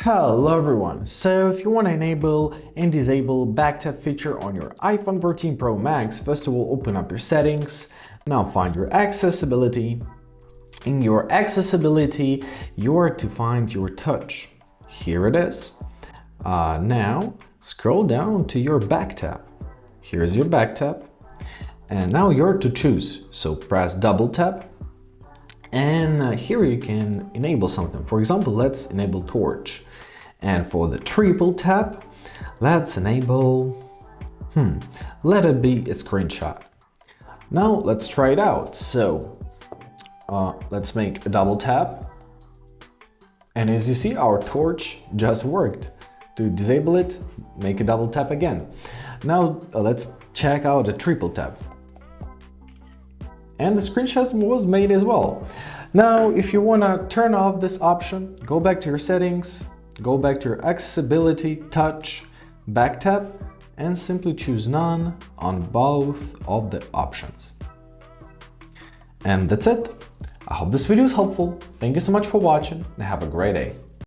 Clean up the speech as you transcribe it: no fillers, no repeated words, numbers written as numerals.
Hello everyone! So if you want to enable and disable backtap feature on your iPhone 14 Pro Max, first of all open up your settings, now find your accessibility. In your accessibility, you're to find your touch. Here it is. Now scroll down to your backtap. Here's your backtap. And now you're to choose. So press double tap. And here you can enable something. For example, let's enable torch. And for the triple tap, let's enable, let it be a screenshot. Now let's try it out. So let's make a double tap. And as you see, our torch just worked. To disable it, make a double tap again. Now let's check out a triple tap. And the screenshot was made as well. Now, if you want to turn off this option, go back to your settings, go back to your accessibility, touch, backtap, and simply choose none on both of the options. And that's it. I hope this video is helpful. Thank you so much for watching and have a great day.